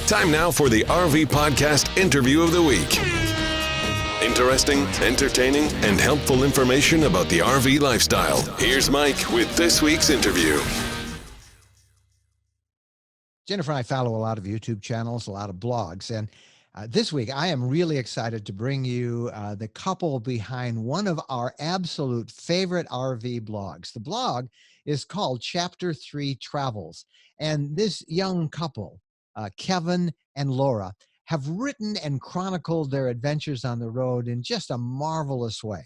Time now for the RV Podcast Interview of the Week. Interesting, entertaining, and helpful information about the RV lifestyle. Here's Mike with this week's interview. Jennifer and I follow a lot of YouTube channels, a lot of blogs, and this week I am really excited to bring you the couple behind one of our absolute favorite RV blogs. The blog is called Chapter 3 Travels, and this young couple, Kevin and Laura, have written and chronicled their adventures on the road in just a marvelous way.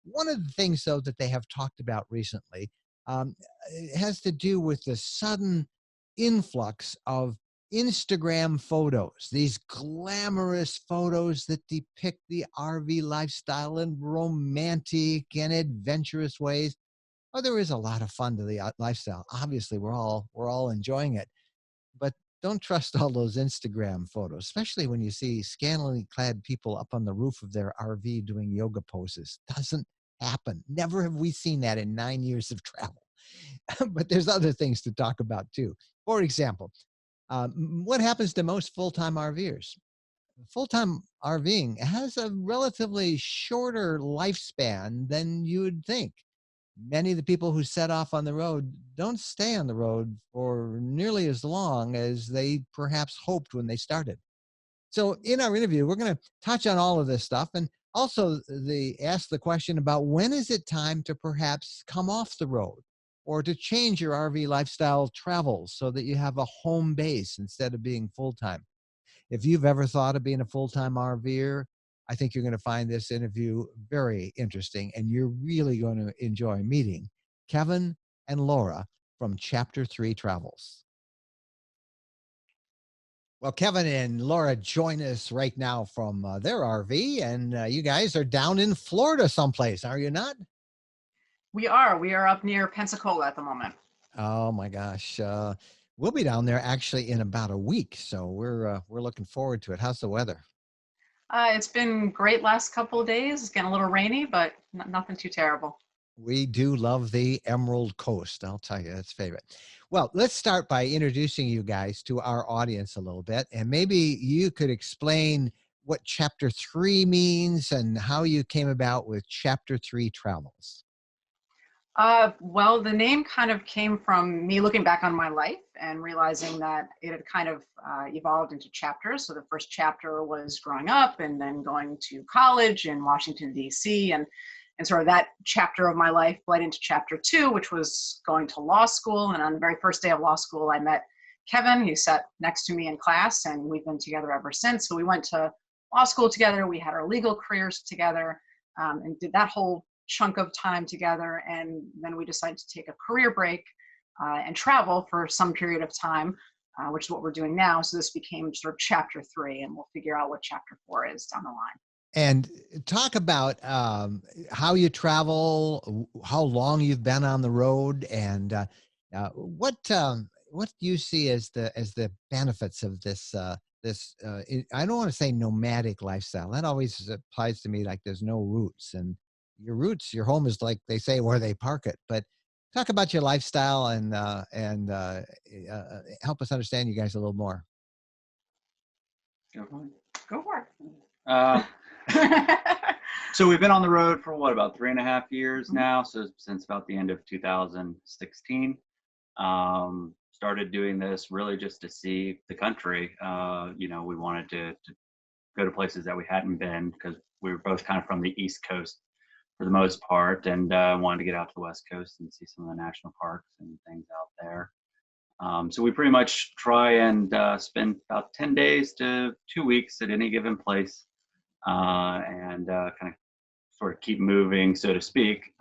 One of the things, though, that they have talked about recently has to do with the sudden influx of Instagram photos, these glamorous photos that depict the RV lifestyle in romantic and adventurous ways. Oh, there is a lot of fun to the lifestyle. Obviously, we're all enjoying it, but don't trust all those Instagram photos, especially when you see scantily clad people up on the roof of their RV doing yoga poses. Doesn't happen. Never have we seen that in 9 years of travel. But there's other things to talk about too. For example, what happens to most full-time RVers? Full-time RVing has a relatively shorter lifespan than you would think. Many of the people who set off on the road don't stay on the road for nearly as long as they perhaps hoped when they started. So in our interview, we're going to touch on all of this stuff and also ask the question about when is it time to perhaps come off the road or to change your RV lifestyle travels so that you have a home base instead of being full-time. If you've ever thought of being a full-time RVer, I think you're going to find this interview very interesting, and you're really going to enjoy meeting Kevin and Laura from Chapter 3 Travels. Well, Kevin and Laura join us right now from their RV, and you guys are down in Florida someplace, are you not? We are up near Pensacola at the moment. Oh my gosh. We'll be down there actually in about a week, so we're looking forward to it. How's the weather? It's been great last couple of days. It's getting a little rainy, but nothing too terrible. We do love the Emerald Coast. I'll tell you, that's favorite. Well, let's start by introducing you guys to our audience a little bit, and maybe you could explain what Chapter 3 means and how you came about with Chapter 3 Travels. Well, the name kind of came from me looking back on my life and realizing that it had kind of evolved into chapters. So the first chapter was growing up and then going to college in Washington, D.C. And sort of that chapter of my life bled into Chapter 2, which was going to law school. And on the very first day of law school, I met Kevin. He sat next to me in class, and we've been together ever since. So we went to law school together. We had our legal careers together and did that whole chunk of time together, and then we decided to take a career break and travel for some period of time, which is what we're doing now. So this became sort of Chapter 3, and we'll figure out what Chapter 4 is down the line. And talk about how you travel, how long you've been on the road, and what do you see as the benefits of this I don't want to say nomadic lifestyle. That always applies to me like there's no roots, and your roots, your home is like they say where they park it. But talk about your lifestyle and help us understand you guys a little more. Go for it. So we've been on the road for about 3.5 years now. So since about the end of 2016, started doing this really just to see the country. We wanted to go to places that we hadn't been because we were both kind of from the East Coast for the most part, and wanted to get out to the West Coast and see some of the national parks and things out there. So we pretty much try and spend about 10 days to 2 weeks at any given place, and kind of sort of keep moving, so to speak.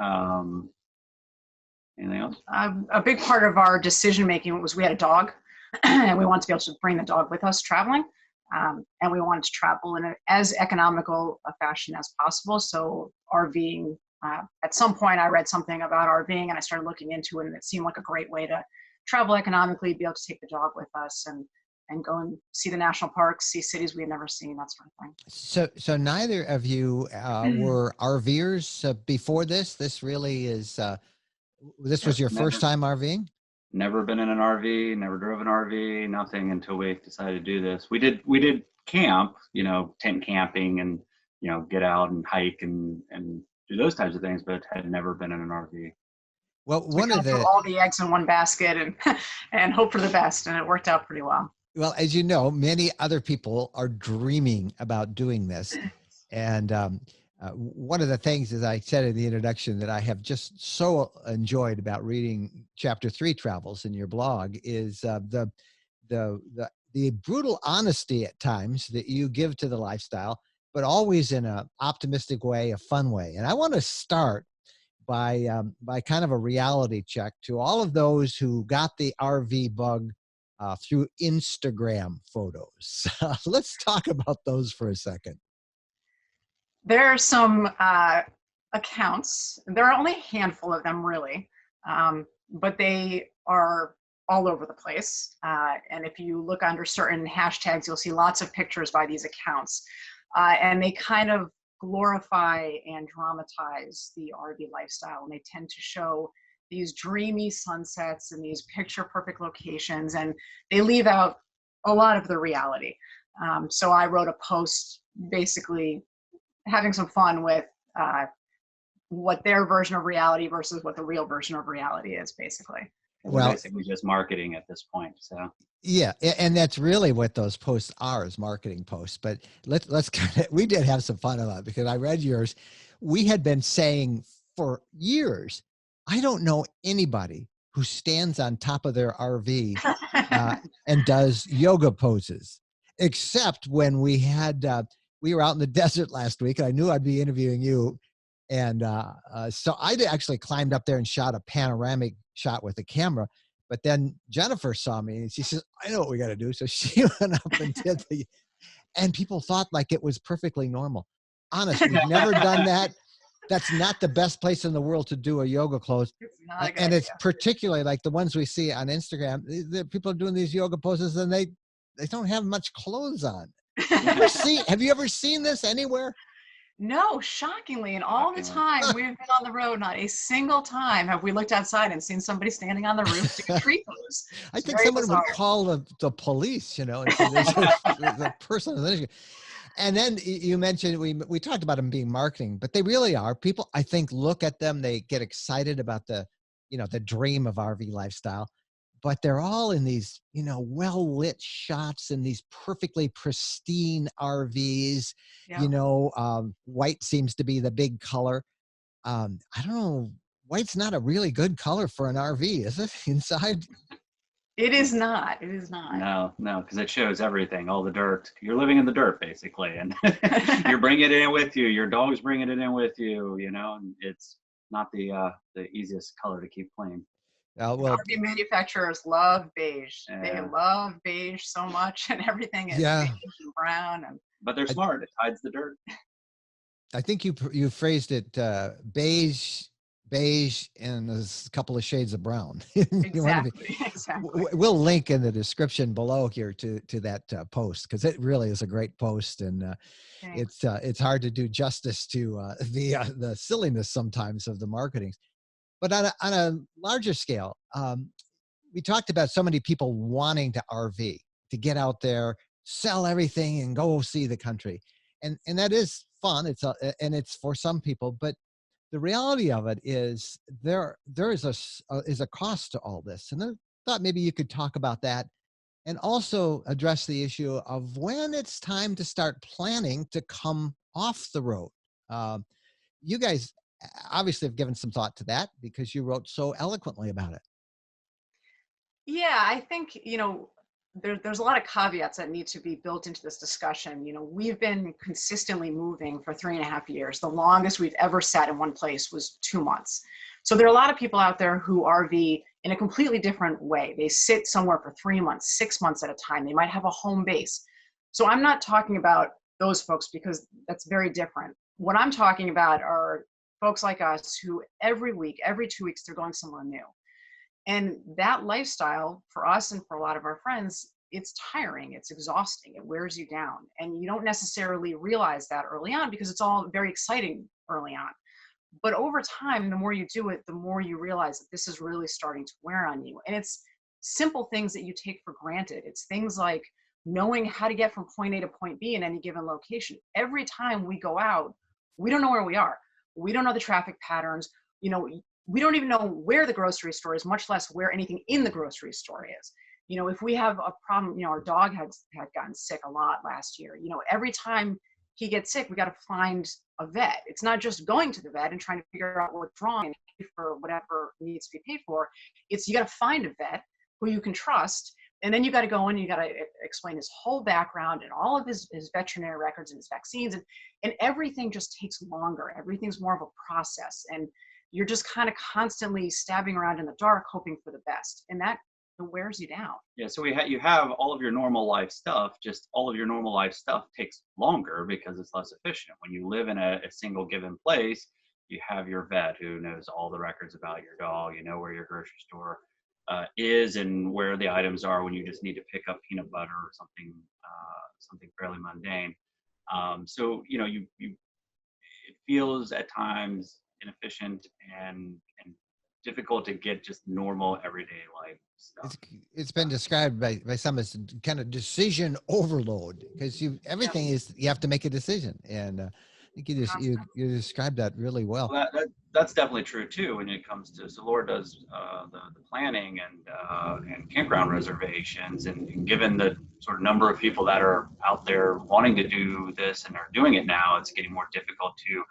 Anything else? A big part of our decision making was we had a dog, and we wanted to be able to bring the dog with us traveling. And we wanted to travel in as economical a fashion as possible. So RVing, at some point I read something about RVing and I started looking into it, and it seemed like a great way to travel economically, be able to take the dog with us and go and see the national parks, see cities we had never seen, that sort of thing. So neither of you were RVers before this? This really is, this was your first time RVing? never been in an RV, never drove an RV, nothing until we decided to do this. We did camp, tent camping and, get out and hike and do those types of things, but had never been in an RV. Well, So we one kind of of threw the all the eggs in one basket and and hope for the best, and it worked out pretty well. Well, as you know, many other people are dreaming about doing this. And one of the things, as I said in the introduction, that I have just so enjoyed about reading Chapter 3 Travels in your blog is the brutal honesty at times that you give to the lifestyle, but always in an optimistic way, a fun way. And I want to start by kind of a reality check to all of those who got the RV bug through Instagram photos. Let's talk about those for a second. There are some accounts. There are only a handful of them, really, but they are all over the place. And if you look under certain hashtags, you'll see lots of pictures by these accounts. And they kind of glorify and dramatize the RV lifestyle. And they tend to show these dreamy sunsets and these picture perfect locations. And they leave out a lot of the reality. So I wrote a post basically having some fun with what their version of reality versus what the real version of reality is, basically. Well, Basically just marketing at this point. So yeah, and that's really what those posts are, is marketing posts. But let's we did have some fun about it because I read yours. We had been saying for years, I don't know anybody who stands on top of their RV and does yoga poses, except when we were out in the desert last week. And I knew I'd be interviewing you. And so I actually climbed up there and shot a panoramic shot with the camera. But then Jennifer saw me and she says, I know what we got to do. So she went up and did and people thought like it was perfectly normal. Honest, we've never done that. That's not the best place in the world to do a yoga pose. And it's particularly like the ones we see on Instagram. The people are doing these yoga poses and they don't have much clothes on. Have you ever seen this anywhere? No, shockingly, and all the time we've been on the road, not a single time have we looked outside and seen somebody standing on the roof doing tree pose. I think someone would call the police, and say there's a person. And then you mentioned, we talked about them being marketing, but they really are. People, I think, look at them, they get excited about the dream of RV lifestyle, but they're all in these, well-lit shots in these perfectly pristine RVs. Yep. White seems to be the big color. I don't know. White's not a really good color for an RV, is it? Inside? It is not. It is not. No, because it shows everything, all the dirt. You're living in the dirt, basically, and you're bringing it in with you. Your dog's bringing it in with you, and it's not the easiest color to keep clean. RV manufacturers love beige. Yeah. They love beige so much, and everything is beige and brown. But they're smart. It hides the dirt. I think you phrased it beige, and there's a couple of shades of brown. Exactly. We'll link in the description below here to that post, because it really is a great post, and it's hard to do justice to the silliness sometimes of the marketing. But on a larger scale, we talked about so many people wanting to RV, to get out there, sell everything, and go see the country, and that is fun. It's for some people, but the reality of it is there is a cost to all this, and I thought maybe you could talk about that, and also address the issue of when it's time to start planning to come off the road. You guys obviously have given some thought to that because you wrote so eloquently about it. Yeah, I think, there's a lot of caveats that need to be built into this discussion. We've been consistently moving for 3.5 years. The longest we've ever sat in one place was 2 months. So there are a lot of people out there who RV in a completely different way. They sit somewhere for 3 months, 6 months at a time. They might have a home base. So I'm not talking about those folks because that's very different. What I'm talking about are folks like us who every week, every 2 weeks, they're going somewhere new. And that lifestyle for us and for a lot of our friends, it's tiring, it's exhausting, it wears you down. And you don't necessarily realize that early on because it's all very exciting early on. But over time, the more you do it, the more you realize that this is really starting to wear on you. And it's simple things that you take for granted. It's things like knowing how to get from point A to point B in any given location. Every time we go out, we don't know where we are. We don't know the traffic patterns. You know, we don't even know where the grocery store is, much less where anything in the grocery store is. You know, if we have a problem, you know, our dog had gotten sick a lot last year. You know, every time he gets sick, we got to find a vet. It's not just going to the vet and trying to figure out what's wrong and pay for whatever needs to be paid for. It's you got to find a vet who you can trust. And then you got to go in and you got to explain his whole background and all of his veterinary records and his vaccines. And everything just takes longer. Everything's more of a process. And you're just kind of constantly stabbing around in the dark, hoping for the best. And that wears you down. Yeah, so you have all of your normal life stuff, just all of your normal life stuff takes longer because it's less efficient. When you live in a single given place, you have your vet who knows all the records about your dog, you know where your grocery store is and where the items are when you just need to pick up peanut butter or something fairly mundane. So, you know, it feels at times inefficient and difficult to get just normal everyday life stuff. It's been described by some as kind of decision overload, because everything is, you have to make a decision. And I think you described that really well. That's definitely true too when it comes to, so Laura does the planning and campground reservations, and given the sort of number of people that are out there wanting to do this and are doing it now, it's getting more difficult to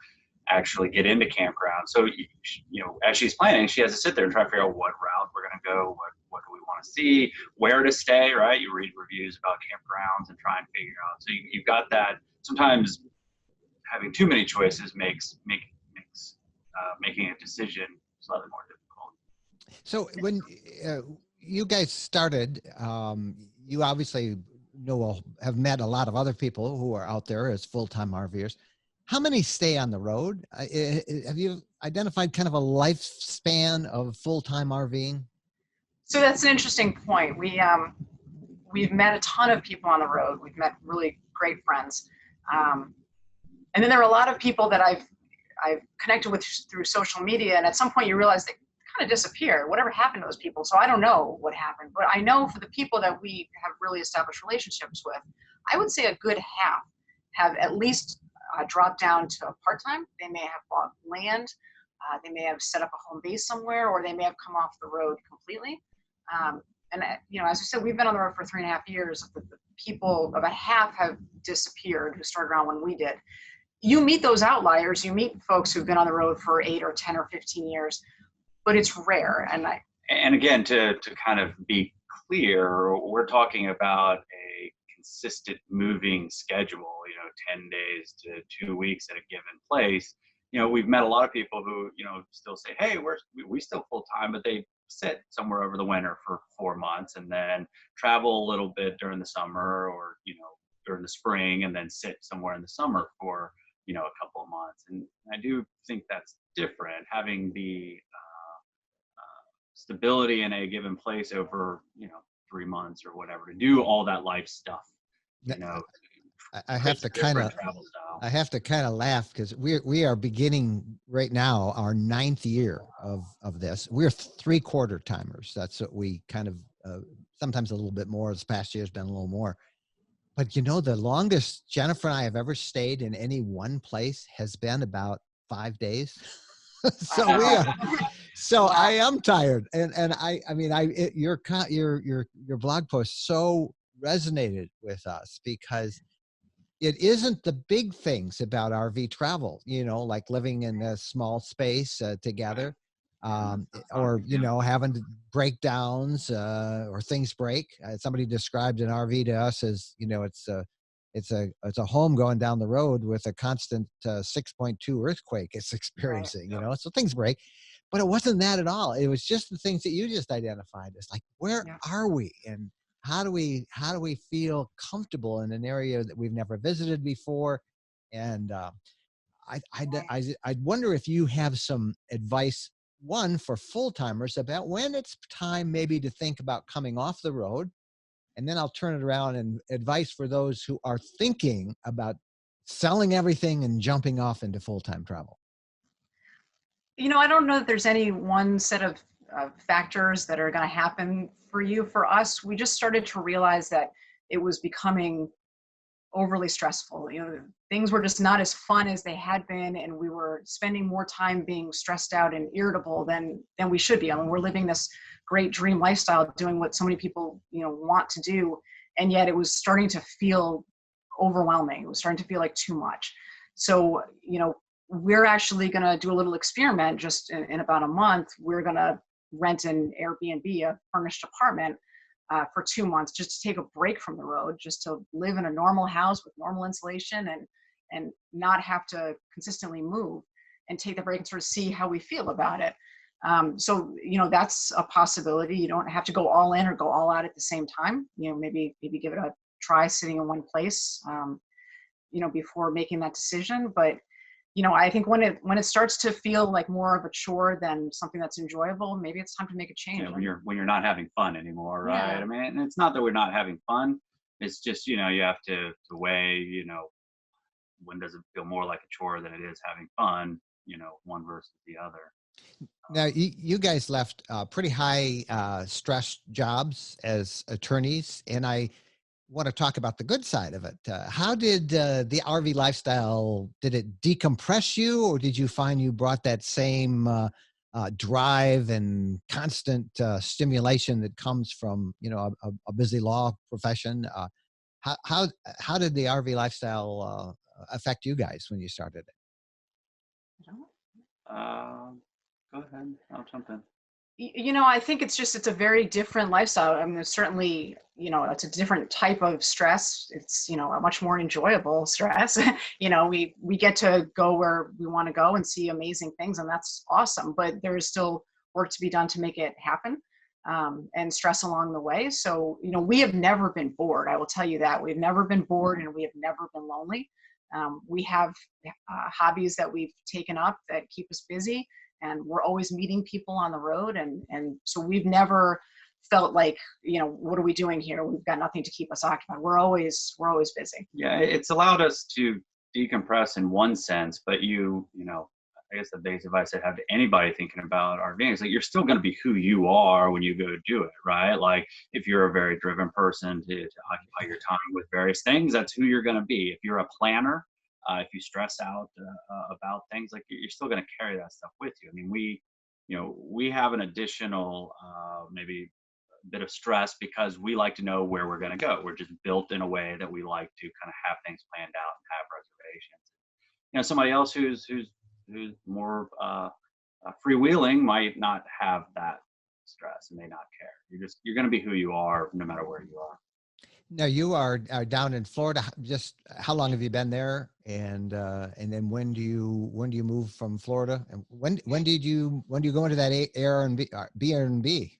actually get into campground. So, you know, as she's planning, she has to sit there and try to figure out what route we're going to go, what do we want to see, where to stay, right? You read reviews about campgrounds and try and figure out. So you've got that. Sometimes having too many choices makes making a decision slightly more difficult. So when you guys started, you obviously have met a lot of other people who are out there as full-time RVers. How many stay on the road? Have you identified kind of a lifespan of full-time RVing? So that's an interesting point. We've met a ton of people on the road. We've met really great friends. And then there are a lot of people that I've connected with through social media. And at some point you realize they kind of disappeared. Whatever happened to those people? So I don't know what happened, but I know for the people that we have really established relationships with, I would say a good half have at least dropped down to part-time. They may have bought land, they may have set up a home base somewhere, or they may have come off the road completely. And you know, as I said, we've been on the road for 3.5 years. The people, about half have disappeared who started around when we did. You meet those outliers, you meet folks who've been on the road for 8 or 10 or 15 years, but it's rare. And again, to kind of be clear, we're talking about a consistent moving schedule, you know, 10 days to 2 weeks at a given place. You know, we've met a lot of people who, you know, still say, hey, we still full time, but they sit somewhere over the winter for 4 months and then travel a little bit during the summer or, you know, during the spring, and then sit somewhere in the summer for, you know, a couple of months. And I do think that's different, having the stability in a given place over, you know, 3 months or whatever to do all that life stuff. You know, I have to kind of laugh, because we are beginning right now our 9th year of this. We're 3/4 timers. That's what we kind of sometimes a little bit more. This past year has been a little more. But you know, the longest Jennifer and I have ever stayed in any one place has been about 5 days. So I am tired, and your blog post so resonated with us, because it isn't the big things about RV travel, you know, like living in a small space together, or, you know, having breakdowns or things break. Somebody described an RV to us as, you know, it's a home going down the road with a constant 6.2 earthquake it's experiencing, you know, so things break. But it wasn't that at all. It was just the things that you just identified as, like, where are we, and how do we feel comfortable in an area that we've never visited before? And I'd wonder if you have some advice, one, for full-timers about when it's time maybe to think about coming off the road, and then I'll turn it around and advice for those who are thinking about selling everything and jumping off into full-time travel. I don't know that there's any one set of factors that are going to happen for you. For us, we just started to realize that it was becoming overly stressful. Things were just not as fun as they had been, and we were spending more time being stressed out and irritable than we should be. I mean, we're living this great dream lifestyle, doing what so many people want to do, and yet it was starting to feel overwhelming. It was starting to feel like too much. So we're actually going to do a little experiment. Just in about a month, we're going to rent an Airbnb, a furnished apartment, for 2 months, just to take a break from the road, just to live in a normal house with normal insulation and not have to consistently move, and take the break and sort of see how we feel about it. So that's a possibility. You don't have to go all in or go all out at the same time. Maybe give it a try sitting in one place, before making that decision. But I think when it starts to feel like more of a chore than something that's enjoyable, maybe it's time to make a change. Yeah, when you're not having fun anymore, right? Yeah. I mean, and it's not that we're not having fun. It's just you have to weigh when does it feel more like a chore than it is having fun. One versus the other. Now, you guys left pretty high stress jobs as attorneys, and I want to talk about the good side of it. How did the RV lifestyle, did it decompress you, or did you find you brought that same drive and constant stimulation that comes from a busy law profession? How did the RV lifestyle affect you guys when you started it? Go ahead. I'll jump in. I think it's a very different lifestyle. I mean, certainly, it's a different type of stress. It's, a much more enjoyable stress. We get to go where we want to go and see amazing things, and that's awesome. But there's still work to be done to make it happen, and stress along the way. So, we have never been bored. I will tell you that. We've never been bored, and we have never been lonely. We have hobbies that we've taken up that keep us busy, and we're always meeting people on the road. And so we've never felt like, what are we doing here? We've got nothing to keep us occupied. We're always busy. Yeah, it's allowed us to decompress in one sense, but I guess the basic advice I have to anybody thinking about RVing is like, you're still going to be who you are when you go do it, right? Like if you're a very driven person to occupy your time with various things, that's who you're going to be. If you're a planner, if you stress out about things, like you're still going to carry that stuff with you. I mean, we have an additional maybe a bit of stress because we like to know where we're going to go. We're just built in a way that we like to kind of have things planned out and have reservations. Somebody else who's more freewheeling might not have that stress and may not care. You're going to be who you are no matter where you are. Now you are down in Florida. Just how long have you been there? And then when do you move from Florida? And when do you go into that Airbnb?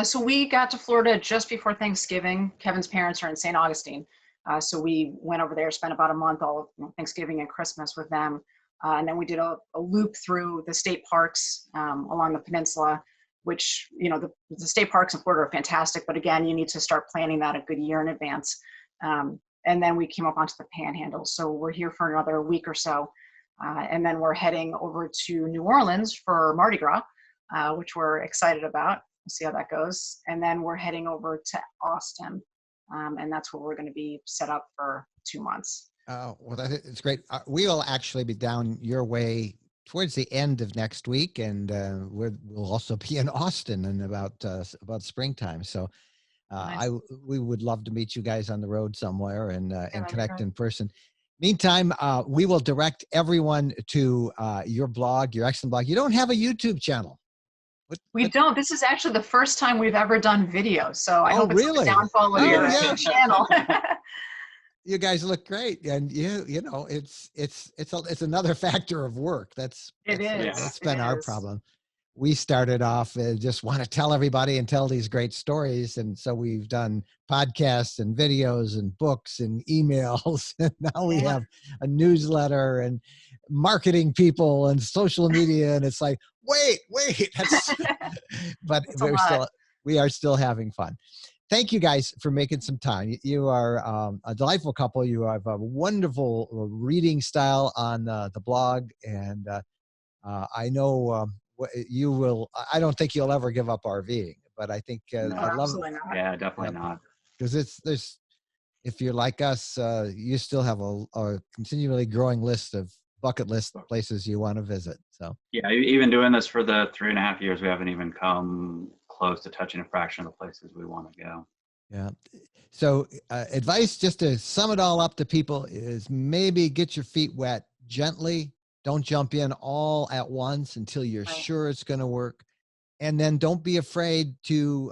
So we got to Florida just before Thanksgiving. Kevin's parents are in St. Augustine. So we went over there, spent about a month, all of Thanksgiving and Christmas with them. And then we did a loop through the state parks along the peninsula, which, the state parks in Florida are fantastic. But again, you need to start planning that a good year in advance. And then we came up onto the Panhandle. So we're here for another week or so. And then we're heading over to New Orleans for Mardi Gras, which we're excited about. We'll see how that goes. And then we're heading over to Austin. And that's where we're going to be set up for 2 months. Well, it's great. We will actually be down your way towards the end of next week, and we'll also be in Austin in about springtime. So Nice. we would love to meet you guys on the road somewhere and connect great. in person. Meantime, we will direct everyone to your blog, your excellent blog. You don't have a YouTube channel. We don't. This is actually the first time we've ever done video. So I hope it's really? the downfall of your channel. You guys look great, and it's another factor of work. That's been our problem. We started off just want to tell everybody and tell these great stories, and so we've done podcasts and videos and books and emails, and now we have a newsletter and marketing people and social media, and it's like wait, but we are still having fun. Thank you guys for making some time. You are a delightful couple. You have a wonderful reading style on the blog, and I know you will. I don't think you'll ever give up RVing, but I think No, I love absolutely not. Yeah, definitely not. because there's if you're like us, you still have a continually growing list of bucket list places you want to visit. So Yeah, even doing this for the 3.5 years, we haven't even come close to touching a fraction of the places we want to go. yeah. So advice just to sum it all up to people is maybe get your feet wet gently. Don't jump in all at once until you're Right. sure it's going to work. And then don't be afraid to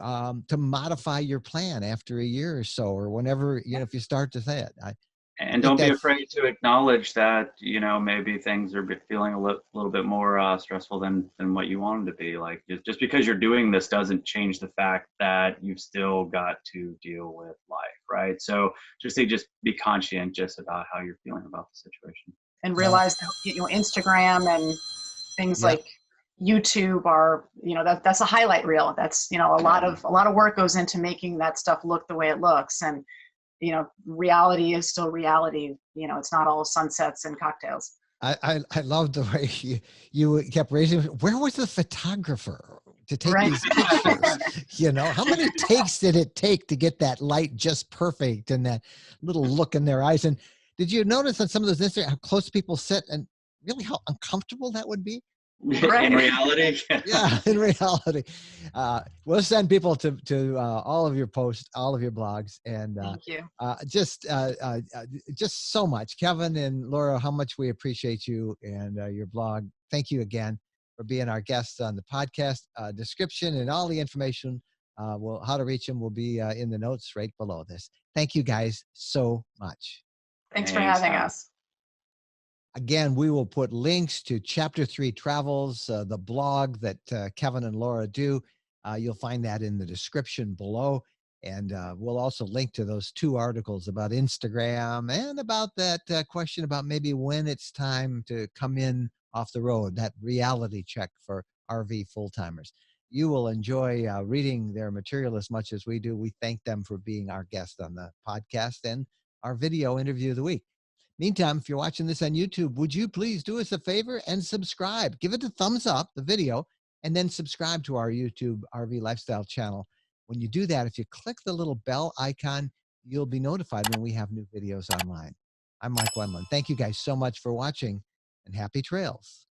modify your plan after a year or so, or whenever, if you start to say it. I And think don't be that's, afraid to acknowledge that, maybe things are feeling a little bit more stressful than what you want them to be. Like just because you're doing this doesn't change the fact that you've still got to deal with life, right? So just be conscientious about how you're feeling about the situation. And realize that Instagram and things yeah. like YouTube are, that's a highlight reel. That's, a lot of work goes into making that stuff look the way it looks. And, reality is still reality. It's not all sunsets and cocktails. I love the way you kept raising. Where was the photographer to take Right. these pictures? How many takes did it take to get that light just perfect and that little look in their eyes? And did you notice on some of those Instagram how close people sit and really how uncomfortable that would be? Right. In reality. Yeah, in reality. We'll send people to all of your posts, all of your blogs, and Thank you. just so much. Kevin and Laura, how much we appreciate you and your blog. Thank you again for being our guests on the podcast. Description and all the information, how to reach them will be in the notes right below this. Thank you guys so much. Thanks for having Tom. us. Again, we will put links to Chapter 3 Travels, the blog that Kevin and Laura do. You'll find that in the description below. And we'll also link to those 2 articles about Instagram and about that question about maybe when it's time to come in off the road, that reality check for RV full-timers. You will enjoy reading their material as much as we do. We thank them for being our guest on the podcast and our video interview of the week. Meantime, if you're watching this on YouTube, would you please do us a favor and subscribe? Give it a thumbs up, the video, and then subscribe to our YouTube RV Lifestyle channel. When you do that, if you click the little bell icon, you'll be notified when we have new videos online. I'm Mike Wendland. Thank you guys so much for watching, and happy trails.